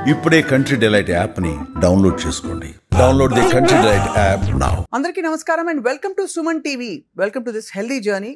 ఇప్పుడే country delight app ని download చేసుకోండి. Download the country delight app now. అందరికీ నమస్కారం and welcome to Suman TV. Welcome to this healthy journey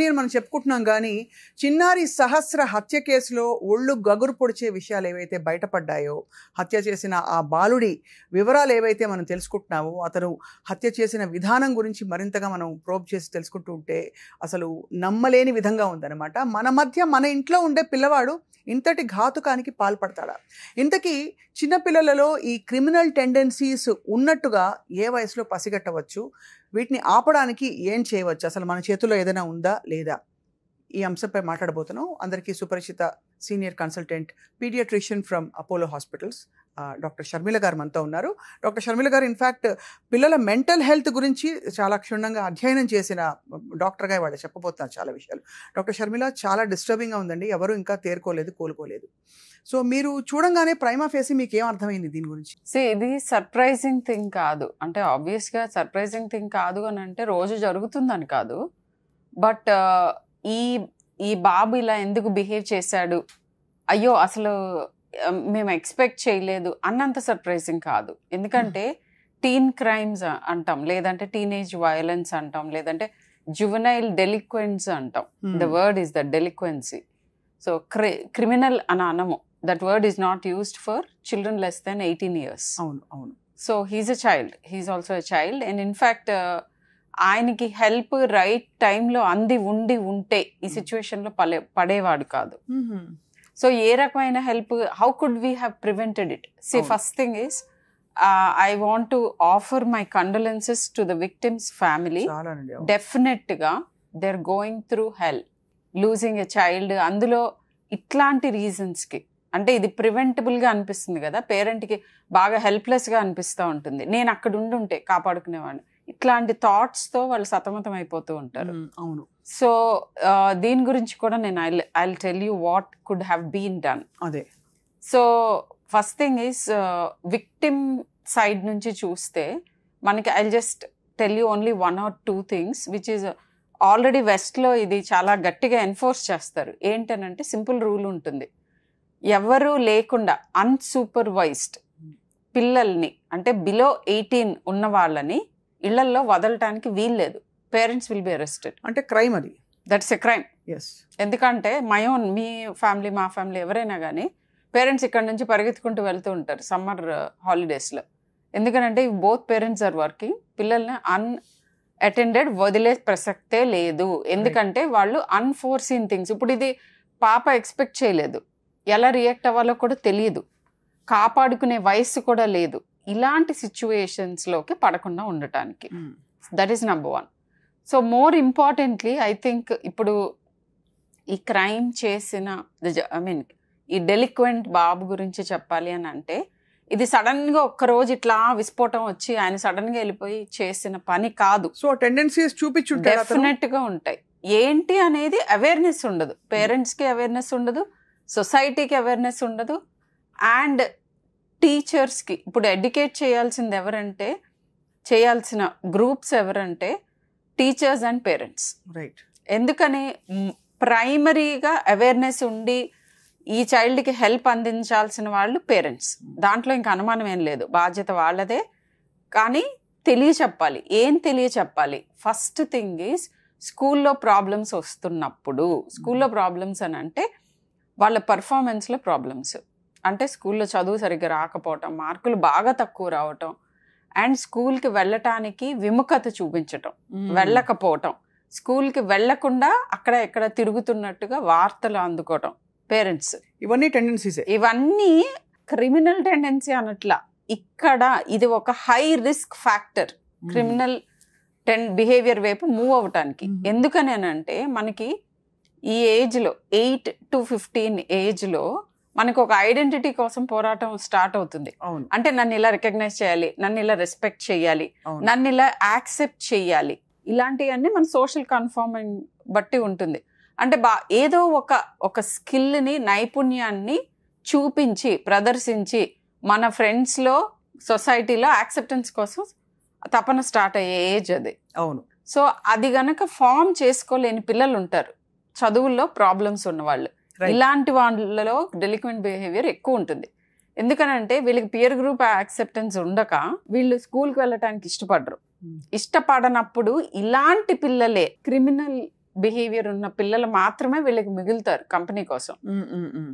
అని మనం చెప్పుకుంటున్నాం. కానీ చిన్నారి సహస్ర హత్య కేసులో ఒళ్ళు గగురు పొడిచే విషయాలు ఏవైతే బయటపడ్డాయో, హత్య చేసిన ఆ బాలుడి వివరాలు ఏవైతే మనం తెలుసుకుంటున్నామో, అతను హత్య చేసిన విధానం గురించి మరింతగా మనం ప్రోబ్ చేసి తెలుసుకుంటూ ఉంటే అసలు నమ్మలేని విధంగా ఉందన్నమాట. మన మధ్య మన ఇంట్లో ఉండే పిల్లవాడు ఇంతటి ఘాతుకానికి పాల్పడతాడా? ఇంతకీ చిన్నపిల్లలలో ఈ క్రిమినల్ టెండెన్సీస్ ఉన్నట్టుగా ఏ వయసులో పసిగట్టవచ్చు? వీటిని ఆపడానికి ఏం చేయవచ్చు? అసలు మన చేతుల్లో ఏదైనా ఉందా లేదా? ఈ అంశంపై మాట్లాడబోతున్నాం. అందరికీ సుపరిచిత senior consultant pediatrician from Apollo hospitals doctor Sharmila గారు మనతో ఉన్నారు. డాక్టర్ షర్మిల గారు ఇన్ఫ్యాక్ట్ పిల్లల మెంటల్ హెల్త్ గురించి చాలా క్షుణ్ణంగా అధ్యయనం చేసిన డాక్టర్గా వాళ్ళు చెప్పబోతున్నారు చాలా విషయాలు. డాక్టర్ షర్మిల, చాలా డిస్టర్బింగ్గా ఉందండి. ఎవరు ఇంకా తేరుకోలేదు, కోలుకోలేదు. సో మీరు చూడంగానే ప్రైమా ఫేసి మీకు ఏం అర్థమైంది దీని గురించి? ఇది సర్ప్రైజింగ్ థింగ్ కాదు. అంటే ఆబ్వియస్గా సర్ప్రైజింగ్ థింగ్ కాదు అని అంటే రోజు జరుగుతుందని కాదు. బట్ ఈ బాబు ఇలా ఎందుకు బిహేవ్ చేశాడు, అయ్యో అసలు మేము ఎక్స్పెక్ట్ చేయలేదు అన్నంత సర్ప్రైజింగ్ కాదు. ఎందుకంటే టీన్ క్రైమ్స్ అంటాం, లేదంటే టీనేజ్ వయలెన్స్ అంటాం, లేదంటే జువెనైల్ డెలిక్వెన్స్ అంటాం. The word is the delinquency. So criminal అని అనము. That word is not used for children less than 18 years. అవును అవును. So he's a child, he's also a child. And in fact ఆయనకి help right టైంలో ఉండి ఉంటే ఈ సిచ్యువేషన్లో పడేవాడు కాదు. సో ఏ రకమైన help, how could we have prevented it? See first thing is I want to offer my condolences to the victim's family. డెఫినెట్గా they are going through hell, losing a child. అందులో ఇట్లాంటి రీజన్స్కి అంటే ఇది ప్రివెంటబుల్గా అనిపిస్తుంది కదా, పేరెంట్కి బాగా హెల్ప్లెస్గా అనిపిస్తూ ఉంటుంది. నేను అక్కడ ఉండుంటే కాపాడుకునేవాడిని, ఇట్లాంటి థాట్స్తో వాళ్ళు సతమతం అయిపోతూ ఉంటారు. అవును. సో దీని గురించి కూడా నేను I tell you what could have been done. అదే. So first thing is victim side నుంచి చూస్తే మనకి I just tell you only 1 or 2 things which is already వెస్ట్లో ఇది చాలా గట్టిగా ఎన్ఫోర్స్ చేస్తారు. ఏంటనంటే సింపుల్ రూల్ ఉంటుంది, ఎవరు లేకుండా అన్సూపర్వైజ్డ్ పిల్లల్ని అంటే బిలో 18 ఉన్న వాళ్ళని ఇళ్లల్లో వదలటానికి వీల్లేదు. Parents will be arrested. అంటే క్రైమ్ అది. That's a crime. ఎస్. ఎందుకంటే మీ ఫ్యామిలీ మా ఫ్యామిలీ ఎవరైనా కానీ పేరెంట్స్ ఇక్కడ నుంచి పరిగెత్తుకుంటూ వెళ్తూ ఉంటారు సమ్మర్ హాలిడేస్లో. ఎందుకంటే బోత్ పేరెంట్స్ ఆర్ వర్కింగ్. పిల్లల్ని అటెండెడ్ వదిలే ప్రసక్తే లేదు. ఎందుకంటే వాళ్ళు అన్ఫోర్సీన్ థింగ్స్, ఇప్పుడు ఇది పాప ఎక్స్పెక్ట్ చేయలేదు, ఎలా రియాక్ట్ అవ్వాలో కూడా తెలియదు, కాపాడుకునే వయస్సు కూడా లేదు. ఇలాంటి సిచ్యువేషన్స్లోకి పడకుండా ఉండటానికి that is number 1. So more importantly I think ఇప్పుడు ఈ క్రైమ్ చేసిన ఈ డెలిక్వెంట్ బాబు గురించి చెప్పాలి అని అంటే ఇది సడన్గా ఒక్కరోజు ఇట్లా విస్ఫోటం వచ్చి ఆయన సడన్గా వెళ్ళిపోయి చేసిన పని కాదు. సో టెండెన్సీస్ చూపించుంటాయి, డెఫినెట్గా ఉంటాయి. ఏంటి అనేది అవేర్నెస్ ఉండదు, పేరెంట్స్కి అవేర్నెస్ ఉండదు, సొసైటీకి అవేర్నెస్ ఉండదు, అండ్ టీచర్స్కి. ఇప్పుడు ఎడ్యుకేట్ చేయాల్సింది ఎవరంటే, చేయాల్సిన గ్రూప్స్ ఎవరంటే టీచర్స్ అండ్ పేరెంట్స్. రైట్. ఎందుకని ప్రైమరీగా అవేర్నెస్ ఉండి ఈ చైల్డ్కి హెల్ప్ అందించాల్సిన వాళ్ళు పేరెంట్స్. దాంట్లో ఇంకా అనుమానం ఏం లేదు, బాధ్యత వాళ్ళదే. కానీ తెలియచెప్పాలి. ఏం తెలియచెప్పాలి? ఫస్ట్ థింగ్ ఈజ్ స్కూల్లో ప్రాబ్లమ్స్ వస్తున్నప్పుడు, స్కూల్లో ప్రాబ్లమ్స్ అని అంటే వాళ్ళ పర్ఫార్మెన్స్లో ప్రాబ్లమ్స్, అంటే స్కూల్లో చదువు సరిగ్గా రాకపోవటం, మార్కులు బాగా తక్కువ రావటం, అండ్ స్కూల్కి వెళ్ళటానికి విముఖత చూపించటం, వెళ్ళకపోవటం, స్కూల్కి వెళ్లకుండా అక్కడ ఎక్కడ తిరుగుతున్నట్టుగా వార్తలు అందుకోవటం పేరెంట్స్. ఇవన్నీ టెండెన్సీసే. ఇవన్నీ క్రిమినల్ టెండెన్సీ అనట్లా. ఇక్కడ ఇది ఒక high risk factor criminal behaviour వైపు మూవ్ అవటానికి. ఎందుకని అంటే మనకి ఈ ఏజ్లో 8 to 15 ఏజ్లో మనకు ఒక ఐడెంటిటీ కోసం పోరాటం స్టార్ట్ అవుతుంది. అంటే నన్ను ఇలా రికగ్నైజ్ చేయాలి, నన్ను ఇలా రెస్పెక్ట్ చేయాలి, నన్ను ఇలా యాక్సెప్ట్ చేయాలి, ఇలాంటివన్నీ మన సోషల్ కన్ఫర్మింగ్ బట్టి ఉంటుంది. అంటే ఏదో ఒక స్కిల్ని, నైపుణ్యాన్ని చూపించి ప్రదర్శించి మన ఫ్రెండ్స్లో, సొసైటీలో యాక్సెప్టెన్స్ కోసం తపన స్టార్ట్ అయ్యే ఏజ్ అది. అవును. సో అది గనక ఫామ్ చేసుకోలేని పిల్లలు ఉంటారు, చదువుల్లో ప్రాబ్లమ్స్ ఉన్నవాళ్ళు. ఇలాంటి వాళ్ళలో డెలిక్వెంట్ బిహేవియర్ ఎక్కువ ఉంటుంది. ఎందుకనంటే వీళ్ళకి పియర్ గ్రూప్ యాక్సెప్టెన్స్ ఉండక వీళ్ళు స్కూల్కి వెళ్ళటానికి ఇష్టపడరు. ఇష్టపడనప్పుడు ఇలాంటి పిల్లలే, క్రిమినల్ బిహేవియర్ ఉన్న పిల్లలు మాత్రమే వీళ్ళకి మిగులుతారు కంపెనీ కోసం.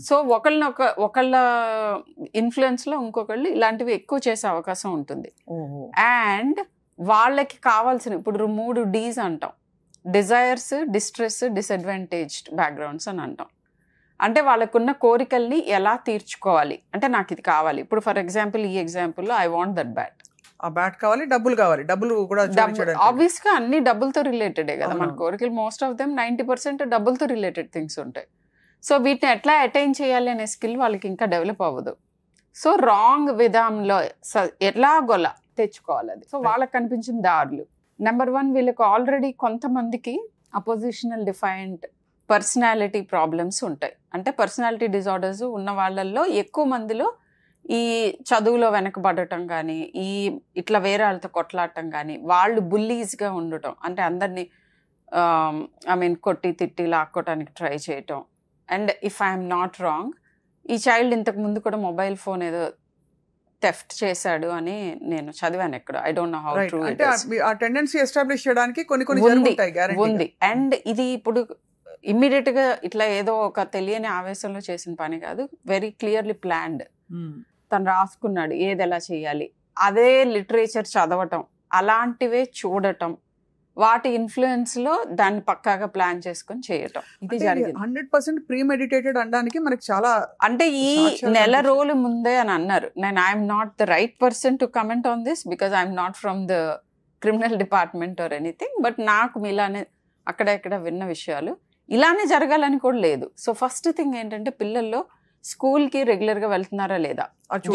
సో ఒకళ్ళ ఇన్ఫ్లుయెన్స్ లో ఇంకొకళ్ళు ఇలాంటివి ఎక్కువ చేసే అవకాశం ఉంటుంది. అండ్ వాళ్ళకి కావాల్సిన ఇప్పుడు 3 Ds అంటాం, డిజైర్స్, డిస్ట్రెస్, డిసడ్వాంటేజ్డ్ బ్యాక్గ్రౌండ్స్ అని అంటాం. అంటే వాళ్ళకున్న కోరికల్ని ఎలా తీర్చుకోవాలి, అంటే నాకు ఇది కావాలి. ఇప్పుడు ఫర్ ఎగ్జాంపుల్ ఈ ఎగ్జాంపుల్లో ఐ వాంట్ దట్ బ్యాట్, ఆ బ్యాట్ కావాలి, డబ్బులు కావాలి, డబ్బులు కూడా ఆబ్వియస్ గా అన్ని డబ్బులతో రిలేటెడే కదా మన కోరికలు. మోస్ట్ ఆఫ్ దెమ్ 90% డబ్బులతో రిలేటెడ్ థింగ్స్ ఉంటాయి. సో వీటిని ఎట్లా అటైన్ చేయాలి అనే స్కిల్ వాళ్ళకి ఇంకా డెవలప్ అవ్వదు. సో రాంగ్ విధానంలో ఎలాగోలా తెచ్చుకోవాలి అది. సో వాళ్ళకి కనిపించిన దారులు, నెంబర్ 1 వీళ్ళకి ఆల్రెడీ కొంతమందికి అపోజిషనల్ డిఫైన్డ్ పర్సనాలిటీ ప్రాబ్లమ్స్ ఉంటాయి. అంటే పర్సనాలిటీ డిజార్డర్స్ ఉన్న వాళ్ళల్లో ఎక్కువ మందిలో ఈ చదువులో వెనకబడటం కానీ, ఈ ఇట్లా వేరే వాళ్ళతో కొట్లాడటం కానీ, వాళ్ళు బుల్లీస్గా ఉండటం, అంటే అందరినీ కొట్టి తిట్టి లాక్కోవటానికి ట్రై చేయటం. And if I'm not wrong, ఈ చైల్డ్ ఇంతకు ముందు కూడా మొబైల్ ఫోన్ ఏదో థెఫ్ట్ చేశాడు అని నేను చదివాను ఎక్కడ. I don't know how true it is. ఆ టెండెన్సీ ఎస్టాబ్లిష్ చేయడానికి కొన్ని ఉంది. అండ్ ఇది ఇప్పుడు ఇమ్మీడియట్ గా ఇట్లా ఏదో ఒక తెలియని ఆవేశంలో చేసిన పని కాదు, వెరీ క్లియర్లీ ప్లాన్డ్. తను రాసుకున్నాడు ఏది ఎలా చేయాలి, అదే లిటరేచర్ చదవటం, అలాంటివే చూడటం, వాటి ఇన్ఫ్లుయెన్స్ లో దాన్ని పక్కాగా ప్లాన్ చేసుకొని చేయటం, ఇది జరిగింది. 100% ప్రీమెడిటేటెడ్ అనడానికి మనకి చాలా, అంటే ఈ నెల రోజుల ముందే అని అన్నారు. నేను I'm not the right person to comment on this because I'm not from the criminal department or anything, but నాకు ఇలానే అక్కడ ఇక్కడ విన్న విషయాలు ఇలానే జరగాలని కూడా లేదు. సో ఫస్ట్ థింగ్ ఏంటంటే పిల్లల్లో స్కూల్కి రెగ్యులర్గా వెళ్తున్నారా లేదా,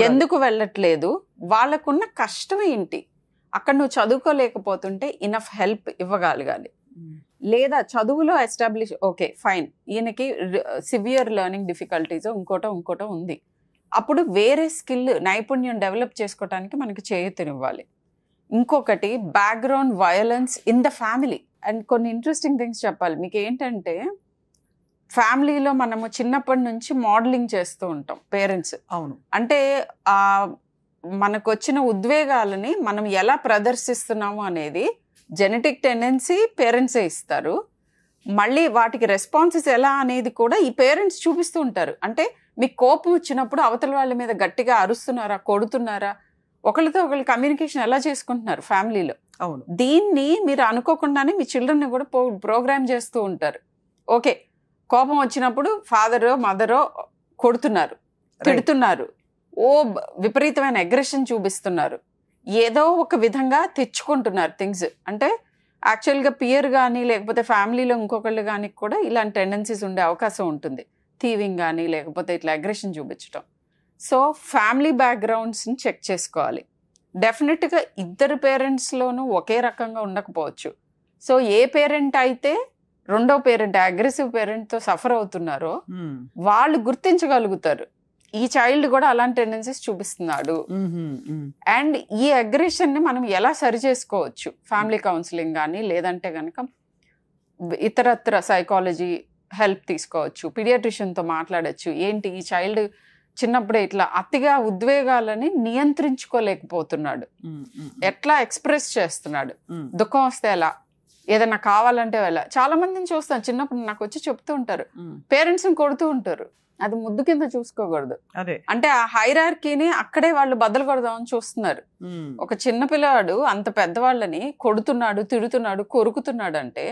ఎందుకు వెళ్ళట్లేదు, వాళ్ళకున్న కష్టం ఏంటి, అక్కడ నువ్వు చదువుకోలేకపోతుంటే ఇనఫ్ హెల్ప్ ఇవ్వగలగాలి. లేదా చదువులో ఎస్టాబ్లిష్ ఓకే ఫైన్, ఈయనకి సివియర్ లెర్నింగ్ డిఫికల్టీస్ ఇంకోటో ఉంది, అప్పుడు వేరే స్కిల్ నైపుణ్యం డెవలప్ చేసుకోవటానికి మనకి చేయూతనివ్వాలి. ఇంకొకటి background violence in the family. And కొన్ని ఇంట్రెస్టింగ్ థింగ్స్ చెప్పాలి మీకు ఏంటంటే, ఫ్యామిలీలో మనము చిన్నప్పటి నుంచి మోడలింగ్ చేస్తూ ఉంటాం పేరెంట్స్. అవును, అంటే మనకు వచ్చిన ఉద్వేగాలని మనం ఎలా ప్రదర్శిస్తున్నాము అనేది జెనెటిక్ టెండెన్సీ పేరెంట్సే ఇస్తారు. మళ్ళీ వాటికి రెస్పాన్సెస్ ఎలా అనేది కూడా ఈ పేరెంట్స్ చూపిస్తూ ఉంటారు. అంటే మీకు కోపం వచ్చినప్పుడు అవతల వాళ్ళ మీద గట్టిగా అరుస్తున్నారా, కొడుతున్నారా, ఒకరితో ఒకరు కమ్యూనికేషన్ ఎలా చేసుకుంటున్నారు ఫ్యామిలీలో. అవును, దీన్ని మీరు అనుకోకుండానే మీ చిల్డ్రన్ని కూడా ప్రోగ్రామ్ చేస్తూ ఉంటారు. ఓకే, కోపం వచ్చినప్పుడు ఫాదరో మదరో కొడుతున్నారు, తిడుతున్నారు, విపరీతమైన అగ్రెషన్ చూపిస్తున్నారు, ఏదో ఒక విధంగా తెచ్చుకుంటున్నారు థింగ్స్. అంటే యాక్చువల్గా పియర్ కానీ లేకపోతే ఫ్యామిలీలో ఇంకొకళ్ళు కానీ కూడా ఇలాంటి టెండెన్సీస్ ఉండే అవకాశం ఉంటుంది, థీవింగ్ కానీ లేకపోతే ఇట్లా అగ్రెషన్ చూపించడం. సో ఫ్యామిలీ బ్యాక్గ్రౌండ్స్ని చెక్ చేసుకోవాలి. డెఫినెట్గా ఇద్దరు పేరెంట్స్లోనూ ఒకే రకంగా ఉండకపోవచ్చు. సో ఏ పేరెంట్ అయితే రెండో పేరెంట్ అగ్రెసివ్ పేరెంట్తో సఫర్ అవుతున్నారో వాళ్ళు గుర్తించగలుగుతారు ఈ చైల్డ్ కూడా అలాంటి టెండెన్సీస్ చూపిస్తున్నాడు. అండ్ ఈ అగ్రెషన్ని మనం ఎలా సరి చేసుకోవచ్చు, ఫ్యామిలీ కౌన్సిలింగ్ కానీ లేదంటే కనుక ఇతరత్ర సైకాలజీ హెల్ప్ తీసుకోవచ్చు, పీడియాట్రిషియన్తో మాట్లాడచ్చు. ఏంటి ఈ చైల్డ్ చిన్నప్పుడే ఇట్లా అతిగా ఉద్వేగాలని నియంత్రించుకోలేకపోతున్నాడు, ఎట్లా ఎక్స్ప్రెస్ చేస్తున్నాడు, దుఃఖం వస్తే ఎలా, ఏదైనా కావాలంటే ఎలా. చాలా మందిని చూస్తాను చిన్నప్పుడు నాకు వచ్చి చెప్తూ ఉంటారు పేరెంట్స్ని కొడుతూ ఉంటారు, అది ముద్దు కింద చూసుకోకూడదు. అంటే ఆ హైరార్కీని అక్కడే వాళ్ళు బద్దలు కొడదామని చూస్తున్నారు. ఒక చిన్న పిల్లవాడు అంత పెద్దవాళ్ళని కొడుతున్నాడు, తిడుతున్నాడు, కొరుకుతున్నాడు అంటే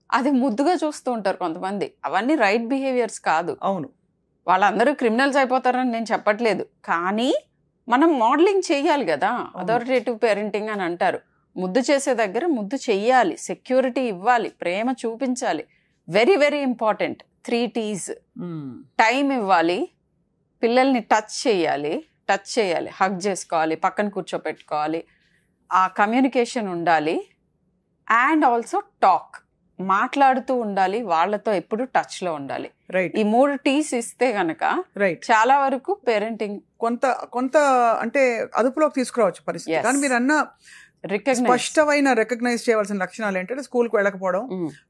అది ముద్దుగా చూస్తూ ఉంటారు కొంతమంది. అవన్నీ రైట్ బిహేవియర్స్ కాదు. అవును, వాళ్ళందరూ క్రిమినల్స్ అయిపోతారని నేను చెప్పట్లేదు, కానీ మనం మోడలింగ్ చేయాలి కదా. అథారిటేటివ్ పేరెంటింగ్ అని అంటారు. ముద్దు చేసే దగ్గర ముద్దు చెయ్యాలి, సెక్యూరిటీ ఇవ్వాలి, ప్రేమ చూపించాలి. Very very important. 3 T's. Time ఇవ్వాలి, పిల్లల్ని టచ్ చేయాలి, హగ్ చేసుకోవాలి, పక్కన కూర్చోపెట్టుకోవాలి, ఆ కమ్యూనికేషన్ ఉండాలి. అండ్ ఆల్సో టాక్, మాట్లాడుతూ ఉండాలి, వాళ్ళతో ఎప్పుడు టచ్ లో ఉండాలి. ఈ 3 T's ఇస్తే గనక చాలా వరకు పేరెంటింగ్ కొంత అంటే అదుపులోకి తీసుకురావచ్చు పరిస్థితి. కానీ మీరు అన్న స్పష్టమైన రికగ్నైజ్ చేయవలసిన లక్షణాలు ఏంటంటే స్కూల్కి వెళ్ళకపోవడం,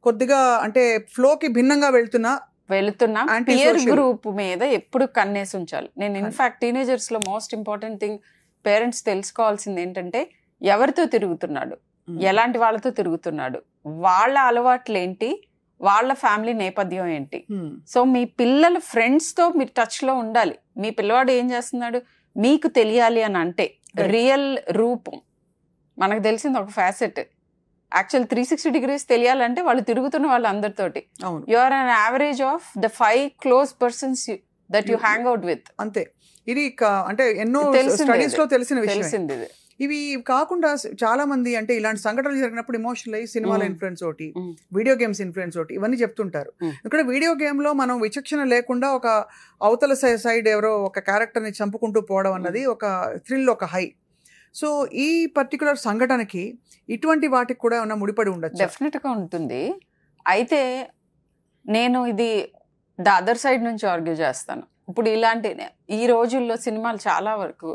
కొద్దిగా అంటే ఫ్లోకి భిన్నంగా వెళ్తున్నా వెళుతున్న Anti-social. పియర్ గ్రూప్ మీద ఎప్పుడు కన్నేసి ఉంచాలి. నేను ఇన్ఫాక్ట్ టీనేజర్స్ లో మోస్ట్ ఇంపార్టెంట్ థింగ్ పేరెంట్స్ తెలుసుకోవాల్సింది ఏంటంటే ఎవరితో తిరుగుతున్నాడు, ఎలాంటి వాళ్ళతో తిరుగుతున్నాడు, వాళ్ళ అలవాట్లు ఏంటి, వాళ్ళ ఫ్యామిలీ నేపథ్యం ఏంటి. సో మీ పిల్లల ఫ్రెండ్స్ తో మీరు టచ్ లో ఉండాలి. మీ పిల్లవాడు ఏం చేస్తున్నాడు మీకు తెలియాలి అని అంటే రియల్ రూపం మనకు తెలిసింది ఒక ఫ్యాసెట్. యాక్చువల్ 360 degrees తెలియాలంటే వాళ్ళు తిరుగుతున్న వాళ్ళందరితోటి. You are an average of the 5 close persons that you hang out with. అంతే. ఇది అంటే ఎన్నో స్టడీస్ లో తెలిసిన విషయం. ఇవి కాకుండా చాలా మంది అంటే ఇలాంటి సంఘటనలు జరిగినప్పుడు ఎమోషనల్ అయ్యి సినిమాల ఇన్ఫ్లుయెన్స్ ఒకటి, వీడియో గేమ్స్ ఇన్ఫ్లుయెన్స్ ఒకటి, ఇవన్నీ చెప్తుంటారు. ఇక్కడ వీడియో గేమ్ లో మనం విచక్షణ లేకుండా ఒక అవతల సైడ్ ఎవరో ఒక క్యారెక్టర్ ని చంపుకుంటూ పోవడం అన్నది ఒక థ్రిల్, ఒక హై. సో ఈ పర్టికులర్ సంఘటనకి ఇటువంటి వాటికి కూడా ఏమన్నా ముడిపడి ఉండొచ్చు? డెఫినెట్ గా ఉంటుంది. అయితే నేను ఇది ద అదర్ సైడ్ నుంచి ఆర్గ్యూ చేస్తాను. ఇప్పుడు ఇలాంటి ఈ రోజుల్లో సినిమాలు చాలా వరకు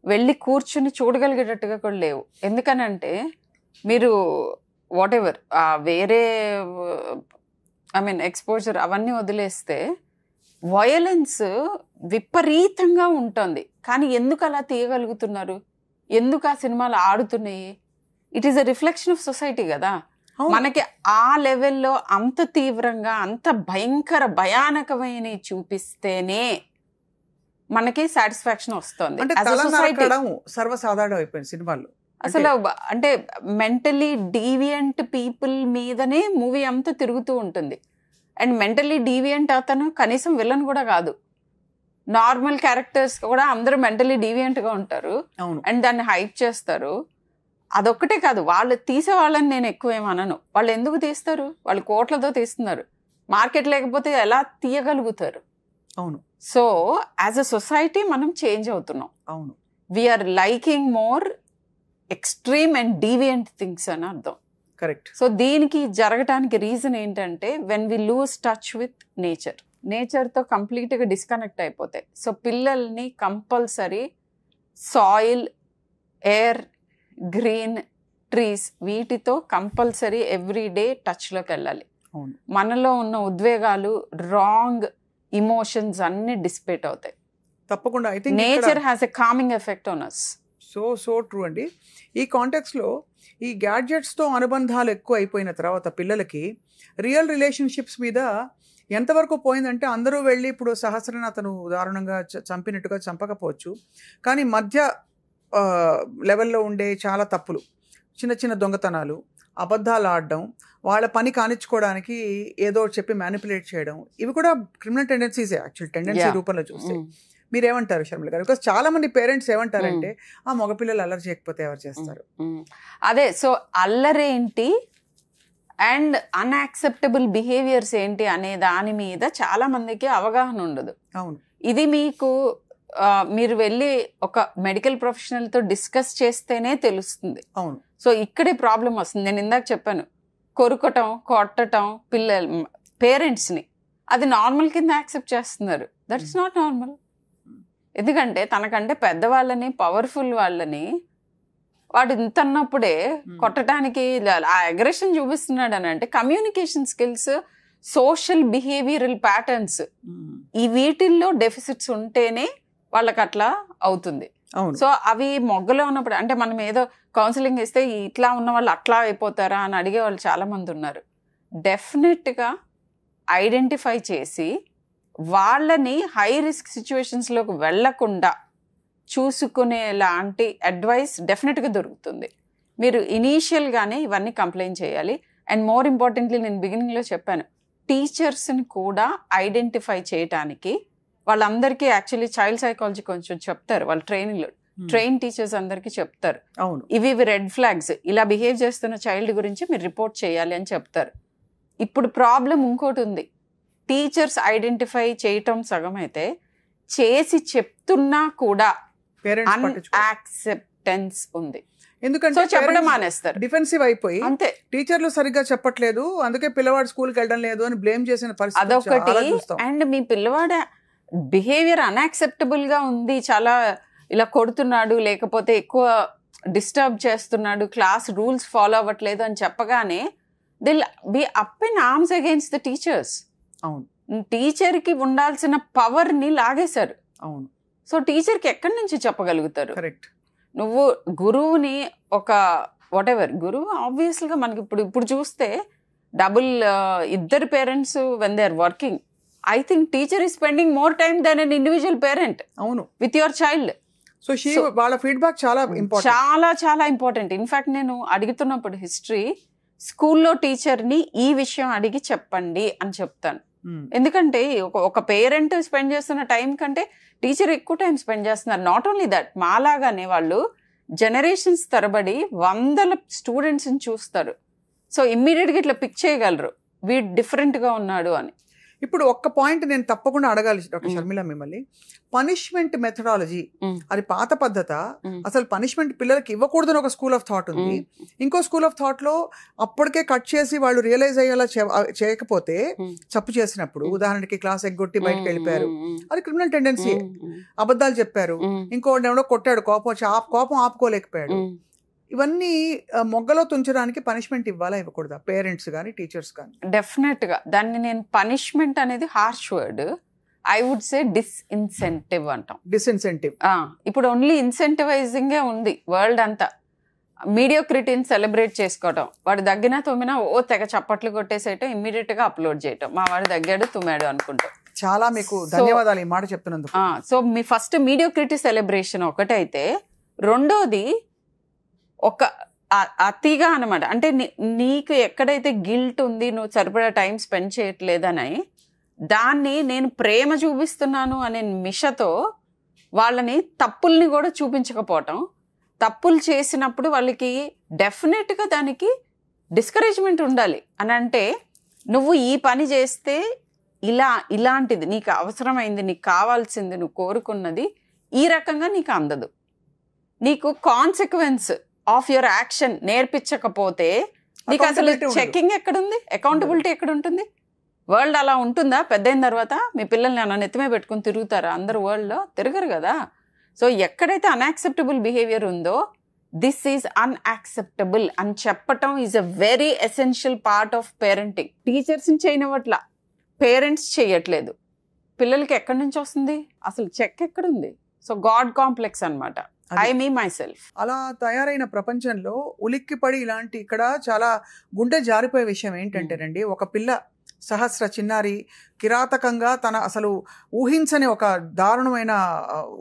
వెళ్ళి కూర్చుని చూడగలిగేటట్టుగా కూడా లేవు. ఎందుకనంటే మీరు వాట్ ఎవర్ వేరే ఎక్స్పోజర్ అవన్నీ వదిలేస్తే వయలెన్స్ విపరీతంగా ఉంటుంది. కానీ ఎందుకు అలా తీయగలుగుతున్నారు, ఎందుకు ఆ సినిమాలు ఆడుతున్నాయి? It is a reflection of society కదా. మనకి ఆ లెవెల్లో అంత తీవ్రంగా అంత భయానకమైన చూపిస్తేనే మనకి సాటిస్ఫాక్షన్ వస్తుంది. సర్వసాధారణం అయిపోయింది సినిమాలు. అసలు అంటే మెంటలీ డీవియంట్ పీపుల్ మీదనే మూవీ అంతా తిరుగుతూ ఉంటుంది. అండ్ మెంటలీ డీవియంట్ అతను కనీసం విలన్ కూడా కాదు, నార్మల్ క్యారెక్టర్స్ కూడా అందరూ మెంటలీ డీవియంట్ గా ఉంటారు అండ్ దాన్ని హైప్ చేస్తారు. అదొక్కటే కాదు, వాళ్ళు తీసే వాళ్ళని నేను ఎక్కువ ఏమనను. వాళ్ళు ఎందుకు తీస్తారు? వాళ్ళు కోట్లతో తీస్తున్నారు. మార్కెట్ లేకపోతే ఎలా తీయగలుగుతారు? అవును. సో యాజ్ అ సొసైటీ మనం చేంజ్ అవుతున్నాం. అవును. We are liking more extreme and deviant things అని అర్థం. కరెక్ట్. సో దీనికి జరగటానికి రీజన్ ఏంటంటే when we lose touch with నేచర్తో కంప్లీట్గా డిస్కనెక్ట్ అయిపోతాయి. సో పిల్లల్ని compulsory soil, air, green, trees వీటితో కంపల్సరీ ఎవ్రీడే టచ్లోకి వెళ్ళాలి. మనలో ఉన్న ఉద్వేగాలు, రాంగ్ ఇమోషన్స్ అన్ని డిస్పేట్ అవుతాయి. తప్పకుండా. I think nature has a calming effect on us. So true అండి. ఈ కాంటెక్స్లో ఈ గ్యాడ్జెట్స్తో అనుబంధాలు ఎక్కువ అయిపోయిన తర్వాత పిల్లలకి రియల్ రిలేషన్షిప్స్ మీద ఎంతవరకు పోయిందంటే అందరూ వెళ్ళి ఇప్పుడు సహస్రని అతను దారుణంగా చంపినట్టుగా చంపకపోవచ్చు, కానీ మధ్య లెవెల్లో ఉండే చాలా తప్పులు, చిన్న చిన్న దొంగతనాలు, అబద్ధాలు ఆడడం, వాళ్ళ పని కానిచ్చుకోవడానికి ఏదో చెప్పి మ్యానిపులేట్ చేయడం, ఇవి కూడా క్రిమినల్ టెండెన్సీసే యాక్చువల్ టెండెన్సీ రూపంలో చూస్తే. మీరేమంటారు షర్మిల గారు? బికాస్ చాలా మంది పేరెంట్స్ ఏమంటారంటే ఆ మగపిల్లలు అల్లరి చేయకపోతే ఎవరు చేస్తారు? అదే. సో అల్లరేంటి అండ్ అన్యాక్సెప్టబుల్ బిహేవియర్స్ ఏంటి అనే దాని మీద చాలా మందికి అవగాహన ఉండదు. అవును. ఇది మీకు మీరు వెళ్ళి ఒక మెడికల్ ప్రొఫెషనల్తో డిస్కస్ చేస్తేనే తెలుస్తుంది. అవును. సో ఇక్కడే ప్రాబ్లం వస్తుంది. నేను ఇందాక చెప్పాను, కొరుకటం, కొట్టటం పేరెంట్స్ని అది నార్మల్ కింద యాక్సెప్ట్ చేస్తున్నారు. That is not normal. ఎందుకంటే తనకంటే పెద్దవాళ్ళని, పవర్ఫుల్ వాళ్ళని వాడు ఇంత అన్నప్పుడే కొట్టడానికి ఆ అగ్రెషన్ చూపిస్తున్నాడు అని అంటే communication skills, social behavioural patterns ఈ వీటిల్లో డెఫిసిట్స్ ఉంటేనే వాళ్ళకి అట్లా అవుతుంది. సో అవి మొగ్గలో ఉన్నప్పుడు అంటే మనం ఏదో కౌన్సిలింగ్ ఇస్తే ఇట్లా ఉన్న వాళ్ళు అట్లా అయిపోతారా అని అడిగే వాళ్ళు చాలా మంది ఉన్నారు. డెఫినెట్గా ఐడెంటిఫై చేసి వాళ్ళని హై రిస్క్ సిచ్యువేషన్స్లోకి వెళ్లకుండా చూసుకునేలాంటి అడ్వైస్ డెఫినెట్గా దొరుకుతుంది. మీరు ఇనీషియల్గానే ఇవన్నీ కంప్లైంట్ చేయాలి. అండ్ మోర్ ఇంపార్టెంట్లీ నేను బిగినింగ్లో చెప్పాను, టీచర్స్ని కూడా ఐడెంటిఫై చేయటానికి వాళ్ళందరికీ యాక్చువల్లీ చైల్డ్ సైకాలజీ కొంచెం చెప్తారు వాళ్ళ ట్రైనింగ్లో. ట్రైన్ టీచర్స్ అందరికీ చెప్తారు, ఇవి రెడ్ ఫ్లాగ్స్, ఇలా బిహేవ్ చేస్తున్న చైల్డ్ గురించి మీరు రిపోర్ట్ చేయాలి అని చెప్తారు. ఇప్పుడు ప్రాబ్లం ఇంకోటి ఉంది, టీచర్స్ ఐడెంటిఫై చేయటం సగం అయితే చేసి చెప్తున్నా కూడా అన్యాక్సెప్టెన్స్ ఉంది. ఎందుకంటే చెప్పడం మానేస్తారు, డిఫెన్సివ్ అయిపోయి అంతే. టీచర్లు సరిగ్గా చెప్పట్లేదు, అందుకే పిల్లవాడు స్కూల్కి వెళ్ళడం లేదు అని బ్లేమ్ చేసిన పరిస్థితి అదొకటి. అండ్ మీ పిల్లవాడు బిహేవియర్ అన్యాక్సెప్టబుల్ గా ఉంది, చాలా ఇలా కొడుతున్నాడు, లేకపోతే ఎక్కువ డిస్టర్బ్ చేస్తున్నాడు, క్లాస్ రూల్స్ ఫాలో అవ్వట్లేదు అని చెప్పగానే they'll be up in arms against the teachers. అవును. టీచర్కి ఉండాల్సిన పవర్ని లాగేశారు. అవును, సో టీచర్కి ఎక్కడి నుంచి చెప్పగలుగుతారు? కరెక్ట్. నువ్వు గురువుని ఒక వాటెవర్ గురువు ఆబ్వియస్గా మనకి ఇప్పుడు చూస్తే ఇద్దరు parents when they are working, I think teacher is spending more time than an individual parent అవును విత్ యువర్ చైల్డ్. సో వాళ్ళ ఫీడ్బ్యాక్ చాలా ఇంపార్టెంట్, చాలా చాలా ఇంపార్టెంట్. ఇన్ఫాక్ట్ నేను అడుగుతున్నప్పుడు హిస్టరీ స్కూల్లో టీచర్ని ఈ విషయం అడిగి చెప్పండి అని చెప్తాను. ఎందుకంటే ఒక పేరెంట్ స్పెండ్ చేస్తున్న టైం కంటే టీచర్ ఎక్కువ టైం స్పెండ్ చేస్తున్నారు. నాట్ ఓన్లీ దట్, మాలాగానే వాళ్ళు జనరేషన్స్ తరబడి వందల స్టూడెంట్స్ని చూస్తారు. సో ఇమ్మీడియట్గా ఇట్లా పిక్ చేయగలరు వీడు డిఫరెంట్గా ఉన్నాడు అని. ఇప్పుడు ఒక్క పాయింట్ నేను తప్పకుండా అడగాలి డాక్టర్ షర్మిల మిమ్మల్ని. పనిష్మెంట్ మెథడాలజీ అది పాత పద్ధత, అసలు పనిష్మెంట్ పిల్లలకి ఇవ్వకూడదని ఒక స్కూల్ ఆఫ్ థాట్ ఉంది. ఇంకో స్కూల్ ఆఫ్ థాట్ లో అప్పటికే కట్ చేసి వాళ్ళు రియలైజ్ అయ్యేలా చేయకపోతే తప్పు చేసినప్పుడు, ఉదాహరణకి క్లాస్ ఎగ్గొట్టి బయటకు వెళ్ళిపోయారు, అది క్రిమినల్ టెండెన్సీ. అబద్ధాలు చెప్పారు, ఇంకోటి ఎవడో కొట్టాడు, కోపం ఆపుకోలేకపోయాడు, ఇవన్నీ మొగ్గలో తుంచడానికి పనిష్మెంట్ ఇవ్వాలా ఇవ్వకూడదా పేరెంట్స్ కానీ టీచర్స్ కానీ? డెఫినెట్గా దాన్ని నేను పనిష్మెంట్ అనేది harsh word, I would say disincentive అంటాం. డిస్ఇన్సెంటివ్. ఇప్పుడు ఓన్లీ ఇన్సెంటివైజింగే ఉంది వరల్డ్ అంతా. మీడియోక్రిటీని సెలబ్రేట్ చేసుకోవటం, వాడు దగ్గినా తుమ్మినా తెగ చప్పట్లు కొట్టేసేయటం, ఇమ్మీడియట్గా అప్లోడ్ చేయటం, మా వాడు దగ్గాడు తుమ్మాడు అనుకుంటాం. చాలా మీకు ధన్యవాదాలు ఈ మాట చెప్తున్నందుకు. సో మీ ఫస్ట్ మీడియోక్రిటీ సెలబ్రేషన్ ఒకటైతే, రెండోది ఒక అతిగా అనమాట. అంటే నీకు ఎక్కడైతే గిల్ట్ ఉంది, నువ్వు సరిపడా టైం స్పెండ్ చేయట్లేదని, దాన్ని నేను ప్రేమ చూపిస్తున్నాను అనే మిషతో వాళ్ళని తప్పుల్ని కూడా చూపించకపోవటం. తప్పులు చేసినప్పుడు వాళ్ళకి డెఫినెట్గా దానికి డిస్కరేజ్మెంట్ ఉండాలి అని. అంటే నువ్వు ఈ పని చేస్తే ఇలాంటిది నీకు అవసరమైంది, నీకు కావాల్సింది, నువ్వు కోరుకున్నది ఈ రకంగా నీకు అందదు. నీకు కాన్సిక్వెన్స్ ఆఫ్ యువర్ యాక్షన్ నేర్పించకపోతే నీకు అసలు చెకింగ్ ఎక్కడుంది, అకౌంటబిలిటీ ఎక్కడ ఉంటుంది? వరల్డ్ అలా ఉంటుందా? పెద్దయిన తర్వాత మీ పిల్లల్ని అన్న నెత్తిమే పెట్టుకుని తిరుగుతారా? అందరు వరల్డ్లో తిరగరు కదా. సో ఎక్కడైతే అన్యాక్సెప్టబుల్ బిహేవియర్ ఉందో, దిస్ ఈజ్ అన్యాక్సెప్టబుల్ అని చెప్పటం is a very essential part of parenting. టీచర్స్ని చేయనివ్వట్లా, పేరెంట్స్ చేయట్లేదు, పిల్లలకి ఎక్కడి నుంచి వస్తుంది అసలు చెక్ ఎక్కడుంది? సో గాడ్ కాంప్లెక్స్ అనమాట. I me myself. అలా తయారైన ప్రపంచంలో ఉలిక్కిపడి ఇలాంటి ఇక్కడ చాలా గుండె జారిపోయే విషయం ఏంటంటేనండి, ఒక పిల్ల సహస్ర చిన్నారి కిరాతకంగా తన అసలు ఊహించని ఒక దారుణమైన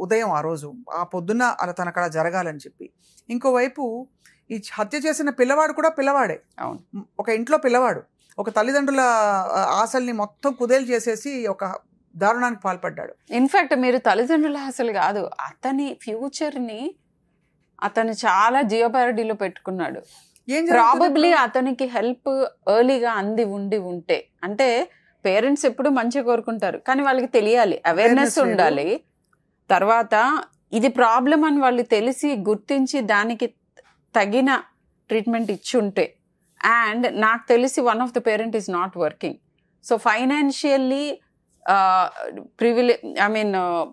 ఉదయం ఆ రోజు, ఆ పొద్దున్న అలా తనకడ జరగాలని చెప్పి. ఇంకోవైపు ఈ హత్య చేసిన పిల్లవాడు కూడా పిల్లవాడే, ఒక ఇంట్లో పిల్లవాడు, ఒక తల్లిదండ్రుల ఆశల్ని మొత్తం కుదేలు చేసేసి ఒక దారుణానికి పాల్పడ్డాడు. ఇన్ఫాక్ట్ మీరు తల్లిదండ్రుల అసలు కాదు, అతని ఫ్యూచర్ని అతను చాలా జియోపారిటీలో పెట్టుకున్నాడు. ప్రాబబ్లీ అతనికి హెల్ప్ ఎర్లీగా ఉంటే, అంటే పేరెంట్స్ ఎప్పుడు మంచిగా కోరుకుంటారు, కానీ వాళ్ళకి తెలియాలి, అవేర్నెస్ ఉండాలి. తర్వాత ఇది ప్రాబ్లం అని వాళ్ళు తెలిసి గుర్తించి దానికి తగిన ట్రీట్మెంట్ ఇచ్చి ఉంటే. అండ్ నాకు తెలిసి one of the parent is not working, so financially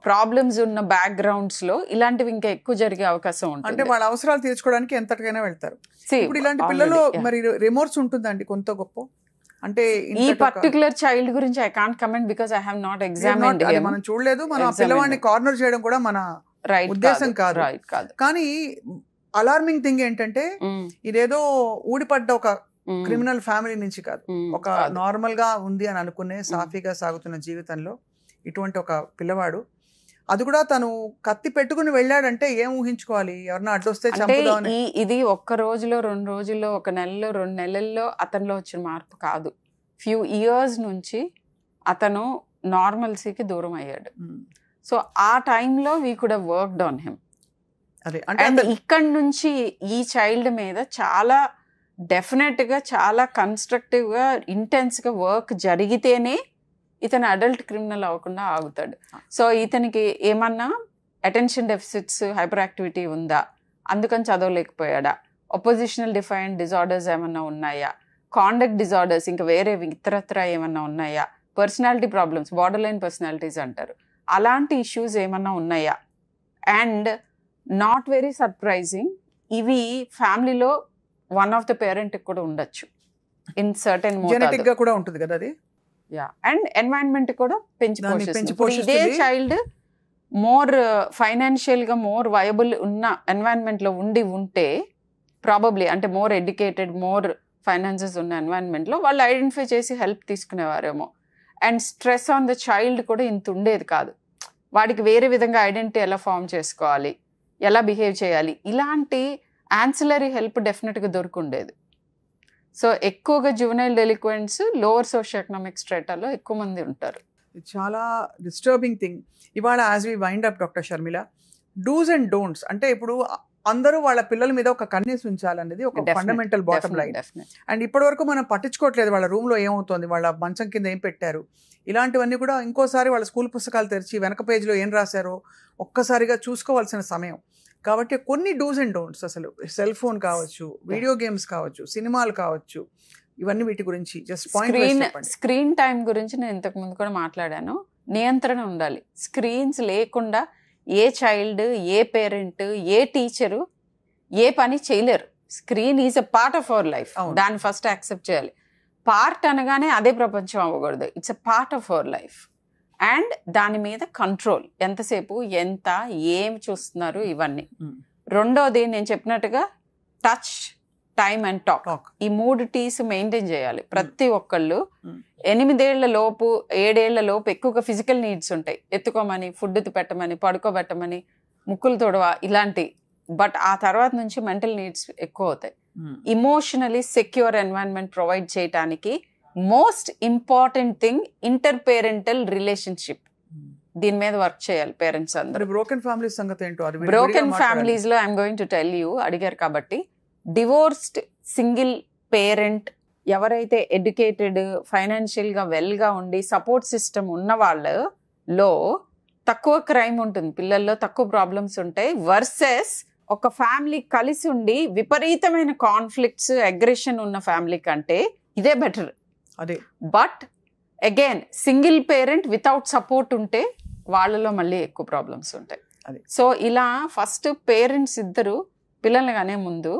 problems ఉన్న బ్యాక్గ్రౌండ్స్ లో ఇలాంటివి ఇంకా ఎక్కువ జరిగే అవకాశం ఉంటుంది. అంటే వాళ్ళ అవసరాలు తీర్చుకోవడానికి ఎంతకైనా వెళ్తారు. ఇప్పుడు ఇలాంటి పిల్లలు మరి రిమోర్స్ ఉంటుందండి కొంత గొప్ప. అంటే ఈ పర్టికులర్ చైల్డ్ గురించి I can't comment because I have not examined him. మనం చూడలేదు, మన పిల్లవాడిని కార్నర్ చేయడం కూడా మన ఉద్దేశం కాదు. కానీ అలార్మింగ్ థింగ్ ఏంటంటే, ఇదేదో ఊడిపడ్డ ఒక క్రిమినల్ ఫ్యామిలీ నుంచి కాదు, ఒక నార్మల్ గా ఉంది అని అనుకునే సాఫీగా సాగుతున్న జీవితంలో ఇటువంటి ఒక పిల్లవాడు, అది కూడా తను కత్తి పెట్టుకుని వెళ్ళాడంటే ఏం ఊహించుకోవాలి? ఎవరన్నా అడ్డొస్తే చంపుదామని. ఇది ఒక్క రోజులో, 2 రోజుల్లో, 1 నెలలో, 2 నెలల్లో అతనిలో వచ్చిన మార్పు కాదు. ఫ్యూ ఇయర్స్ నుంచి అతను నార్మల్సీకి దూరం అయ్యాడు. సో ఆ టైంలో we could have worked on him. And ఇక్కడి నుంచి ఈ చైల్డ్ మీద చాలా డెఫినెట్గా చాలా కన్స్ట్రక్టివ్గా ఇంటెన్స్గా వర్క్ జరిగితేనే ఇతను అడల్ట్ క్రిమినల్ అవ్వకుండా ఆగుతాడు. సో ఇతనికి ఏమన్నా అటెన్షన్ డెఫిసిట్స్, హైపర్ యాక్టివిటీ ఉందా, అందుకని చదవలేకపోయాడా, ఒపోజిషనల్ డిఫైన్డ్ డిజార్డర్స్ ఏమన్నా ఉన్నాయా, కాండక్ట్ డిజార్డర్స్ ఇంకా వేరే ఇతరత్ర ఏమన్నా ఉన్నాయా, personality problems, border line personalities అంటారు, అలాంటి ఇష్యూస్ ఏమన్నా ఉన్నాయా. అండ్ నాట్ వెరీ సర్ప్రైజింగ్, ఇవి ఫ్యామిలీలో వన్ ఆఫ్ ద పేరెంట్ కూడా ఉండొచ్చు, ఇన్ సర్టెన్ జెనెటిక్ గా కూడా ఉంటుంది కదా అది. అండ్ ఎన్వైరన్మెంట్ కూడా పెంచి దాన్ని పోషిస్తుంది. పెంచి ఇప్పుడు ఇదే పోషిస్తుంది. చైల్డ్ మోర్ ఫైనాన్షియల్ గా మోర్ వయబుల్ ఉన్న ఎన్వైరన్మెంట్ లో ఉంటే ప్రాబబ్లీ అంటే మోర్ ఎడ్యుకేటెడ్ మోర్ ఫైనాన్సెస్ ఉన్న ఎన్వైరన్మెంట్ లో వాళ్ళు ఐడెంటిఫై చేసి హెల్ప్ తీసుకునేవారేమో. And stress on the child కూడా ఇంత ఉండేది కాదు. వాడికి వేరే విధంగా ఐడెంటిటీ ఎలా ఫామ్ చేసుకోవాలి, ఎలా బిహేవ్ చేయాలి, ఇలాంటి యాన్సిలరీ హెల్ప్ డెఫినెట్గా దొరుకుండేది. సో ఎక్కువగా juvenile delinquents lower socio economic స్ట్రేటాలో ఎక్కువ మంది ఉంటారు. చాలా డిస్టర్బింగ్ థింగ్. ఇవాళ as we wind up doctor Sharmila, do's and don'ts అంటే ఇప్పుడు అందరూ వాళ్ళ పిల్లల మీద ఒక కన్నేసి ఉంచాలనేది ఒక ఫండమెంటల్ బాటమ్ లైన్. అండ్ ఇప్పటి వరకు మనం పట్టించుకోవట్లేదు వాళ్ళ రూమ్లో ఏమవుతుంది, వాళ్ళ మంచం కింద ఏం పెట్టారు, ఇలాంటివన్నీ కూడా ఇంకోసారి వాళ్ళ స్కూల్ పుస్తకాలు తెరిచి వెనక పేజీలో ఏం రాశారో ఒక్కసారిగా చూసుకోవాల్సిన సమయం. కాబట్టి కొన్ని డూస్ అండ్ డోంట్స్, అసలు సెల్ ఫోన్ కావచ్చు, వీడియో గేమ్స్ కావచ్చు, సినిమాలు కావచ్చు, ఇవన్నీ వీటి గురించి జస్ట్ స్క్రీన్ టైం గురించి నేను ఇంతకు ముందు కూడా మాట్లాడాను. నియంత్రణ ఉండాలి. స్క్రీన్స్ లేకుండా ఏ చైల్డ్, ఏ పేరెంట్, ఏ టీచరు ఏ పని చేయలేరు. Screen is a part of our life. దాన్ని ఫస్ట్ యాక్సెప్ట్ చేయాలి. పార్ట్ అనగానే అదే ప్రపంచం అవ్వకూడదు. It's a part of our life. And దాని మీద కంట్రోల్, ఎంతసేపు ఎంత ఏం చూస్తున్నారు ఇవన్నీ. రెండోది నేను చెప్పినట్టుగా టచ్, టైమ్ అండ్ టాక్, ఈ 3 T's మెయింటైన్ చేయాలి ప్రతి ఒక్కళ్ళు. 8 ఏళ్ల లోపు 7 ఏళ్ల లోపు ఎక్కువగా ఫిజికల్ నీడ్స్ ఉంటాయి. ఎత్తుకోమని, ఫుడ్ పెట్టమని, పడుకోబెట్టమని, ముక్కులు తొడవ ఇలాంటి. బట్ ఆ తర్వాత నుంచి మెంటల్ నీడ్స్ ఎక్కువ అవుతాయి. ఇమోషనలీ సెక్యూర్ ఎన్వైరన్మెంట్ ప్రొవైడ్ చేయడానికి most important thing inter parental relationship. దీని మీద వర్క్ చేయాలి పేరెంట్స్ అందరూ. బ్రోకెన్ ఫ్యామిలీస్ సంగతి ఏంటో, బ్రోకెన్ ఫ్యామిలీస్ లో I'm going to tell you, అడిగారు కాబట్టి, డివోర్స్డ్ సింగిల్ పేరెంట్ ఎవరైతే ఎడ్యుకేటెడ్, ఫైనాన్షియల్ గా వెల్ గా ఉండి సపోర్ట్ సిస్టమ్ ఉన్న వాళ్ళలో తక్కువ క్రైమ్ ఉంటుంది, పిల్లల్లో తక్కువ ప్రాబ్లమ్స్ ఉంటాయి. వర్సెస్ ఒక ఫ్యామిలీ కలిసి ఉండి విపరీతమైన కాన్ఫ్లిక్ట్స్, అగ్రెషన్ ఉన్న ఫ్యామిలీ కంటే ఇదే బెటర్. అదే. But again single parent without support ఉంటే వాళ్ళలో మళ్ళీ ఎక్కువ ప్రాబ్లమ్స్ ఉంటాయి. సో ఇలా ఫస్ట్ పేరెంట్స్ ఇద్దరు పిల్లల్ని కానే ముందు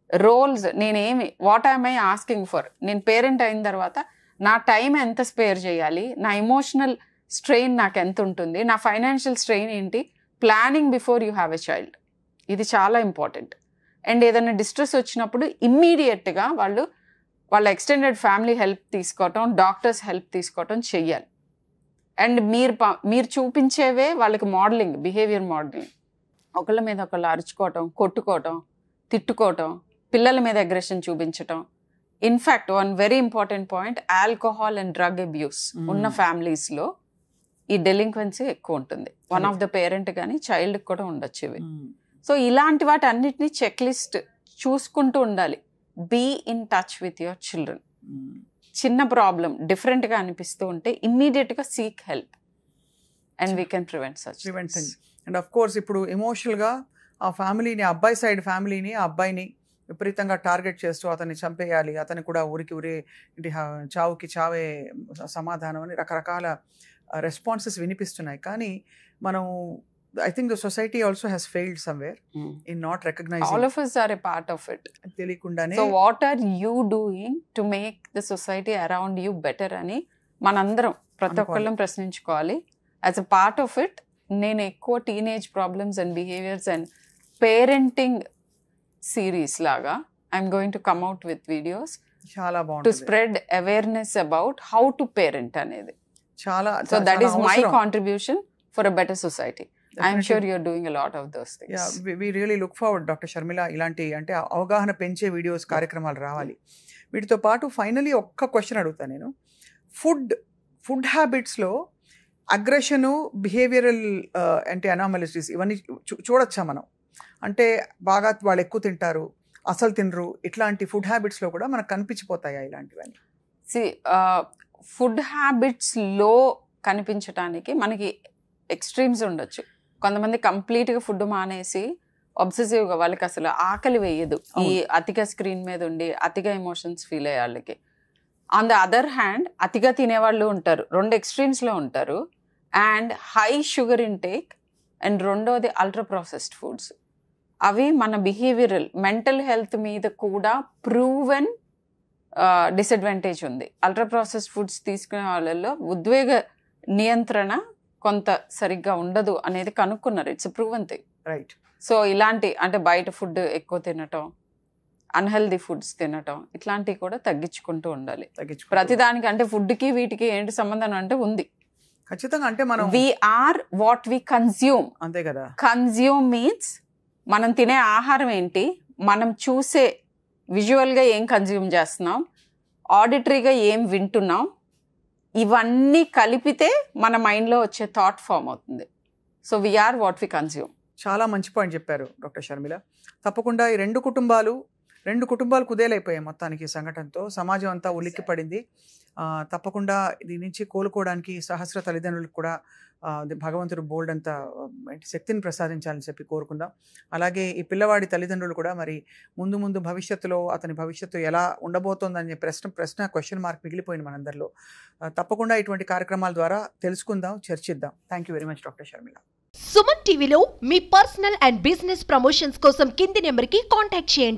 రోల్స్, నేనేమి, what I'm I asking for, నేను పేరెంట్ అయిన తర్వాత నా టైం ఎంత స్పేర్ చేయాలి, నా ఇమోషనల్ స్ట్రెయిన్ నాకు ఎంత ఉంటుంది, నా ఫైనాన్షియల్ స్ట్రెయిన్ ఏంటి, planning before you have a child. ఇది చాలా ఇంపార్టెంట్. అండ్ ఏదైనా డిస్ట్రెస్ వచ్చినప్పుడు ఇమ్మీడియట్గా వాళ్ళ ఎక్స్టెండెడ్ ఫ్యామిలీ హెల్ప్ తీసుకోవటం, డాక్టర్స్ హెల్ప్ తీసుకోవటం చెయ్యాలి. అండ్ మీరు చూపించేవే వాళ్ళకి మోడలింగ్, బిహేవియర్ మోడలింగ్. ఒకళ్ళ మీద ఒకళ్ళు అరుచుకోవటం, కొట్టుకోవటం, తిట్టుకోవటం, పిల్లల మీద అగ్రెషన్ చూపించటం. In fact one very important point, alcohol and drug abuse ఉన్న ఫ్యామిలీస్లో ఈ డెలింక్వెన్సీ ఎక్కువ ఉంటుంది. వన్ ఆఫ్ ద పేరెంట్ కానీ చైల్డ్కి కూడా ఉండొచ్చు ఇవి. సో ఇలాంటి వాటి అన్నిటినీ చెక్ లిస్ట్ చూసుకుంటూ ఉండాలి. Be in touch with your children. చిన్న ప్రాబ్లం డిఫరెంట్గా అనిపిస్తూ ఉంటే ఇమ్మీడియట్గా seek help and we can prevent such. And of course ఇప్పుడు ఎమోషనల్గా ఆ ఫ్యామిలీని, అబ్బాయి సైడ్ ఫ్యామిలీని, ఆ అబ్బాయిని విపరీతంగా టార్గెట్ చేస్తూ అతన్ని చంపేయాలి, అతన్ని కూడా ఊరికి చావుకి చావే సమాధానం అని రకరకాల రెస్పాన్సెస్ వినిపిస్తున్నాయి. కానీ మనం I think the society also has failed somewhere in not recognizing. All of us are a part of it. తెలియకుండానే. So what are you doing to make the society around you better అని మనందరం ప్రతి ఒక్కళ్ళం ప్రశ్నించుకోవాలి. As a part of it నేను ఎక్కువ teenage problems and behaviours and parenting series లాగా I'm going to come out with videos చాలా బాగుంటుంది, to spread awareness about how to parent అనేది. చాలా. So that is my contribution for a better society. I'm sure you're doing a lot of those things. Yeah, we really look forward, Dr. Sharmila, ఇలాంటి అంటే అవగాహన పెంచే videos, కార్యక్రమాలు రావాలి. వీటితో పాటు ఫైనలీ ఒక్క క్వశ్చన్ అడుగుతాను నేను. ఫుడ్ హ్యాబిట్స్లో అగ్రెషను, బిహేవియరల్ అంటే అనామలిటీస్ ఇవన్నీ చూడొచ్చా మనం? అంటే బాగా వాళ్ళు ఎక్కువ తింటారు, అసలు తినరు, ఇట్లాంటి ఫుడ్ హ్యాబిట్స్లో కూడా మనకు కనిపించిపోతాయా ఇలాంటివన్నీ? ఫుడ్ హ్యాబిట్స్లో కనిపించడానికి మనకి ఎక్స్ట్రీమ్స్ ఉండొచ్చు. కొంతమంది కంప్లీట్గా ఫుడ్ మానేసి అబ్సెసివ్గా వాళ్ళకి అసలు ఆకలి వేయదు, ఈ అతిగా స్క్రీన్ మీద ఉండి అతిగా ఎమోషన్స్ ఫీల్ అయ్యే వాళ్ళకి. ఆన్ ద అదర్ హ్యాండ్ అతిగా తినేవాళ్ళు ఉంటారు, 2 ఎక్స్ట్రీమ్స్లో ఉంటారు. And high sugar intake and రెండోది అల్ట్రా ప్రాసెస్డ్ ఫుడ్స్. అవి మన బిహేవియరల్, మెంటల్ హెల్త్ మీద కూడా ప్రూవెన్ డిసడ్వాంటేజ్ ఉంది. అల్ట్రా ప్రాసెస్ ఫుడ్స్ తీసుకునే వాళ్ళల్లో ఉద్వేగ నియంత్రణ కొంత సరిగ్గా ఉండదు అనేది కనుక్కున్నారు. It's proven thing. Right. So ఇలాంటి అంటే బయట ఫుడ్ ఎక్కువ తినటం, అన్హెల్దీ ఫుడ్స్ తినటం, ఇట్లాంటివి కూడా తగ్గించుకుంటూ ఉండాలి. ప్రతిదానికి అంటే ఫుడ్కి వీటికి ఏంటి సంబంధం అంటే ఉంది ఖచ్చితంగా. అంటే మనం వీఆర్ వాట్ వి కన్జ్యూమ్. అంతే కదా. కన్జ్యూమ్ మీన్స్ మనం తినే ఆహారం ఏంటి, మనం చూసే విజువల్గా ఏం కన్జ్యూమ్ చేస్తున్నాం, ఆడిటరీగా ఏం వింటున్నాం, ఇవన్నీ కలిపితే మన మైండ్లో వచ్చే థాట్ ఫామ్ అవుతుంది. So we are what we consume. చాలా మంచి పాయింట్ చెప్పారు డాక్టర్ షర్మిల. తప్పకుండా ఈ రెండు కుటుంబాలు కుదేలైపోయాయి మొత్తానికి ఈ సంఘటనతో. సమాజం అంతా ఉలిక్కి పడింది. తప్పకుండా దీని నుంచి కోలుకోవడానికి సహస్ర తల్లిదండ్రులకు కూడా భగవంతుడు బోల్డ్ అంత శక్తిని ప్రసాదించాలని చెప్పి కోరుకుందాం. అలాగే ఈ పిల్లవాడి తల్లిదండ్రులు కూడా మరి ముందు భవిష్యత్తులో అతని భవిష్యత్తు ఎలా ఉండబోతోందని ప్రశ్న క్వశ్చన్ మార్క్ మిగిలిపోయింది మనందరిలో. తప్పకుండా ఇటువంటి కార్యక్రమాల ద్వారా తెలుసుకుందాం, చర్చిద్దాం. Thank you very much doctor Sharmila. Suman టీవీలో మీ పర్సనల్ అండ్ బిజినెస్ ప్రమోషన్స్ కోసం కింది నెంబర్కి కాంటాక్ట్ చేయండి.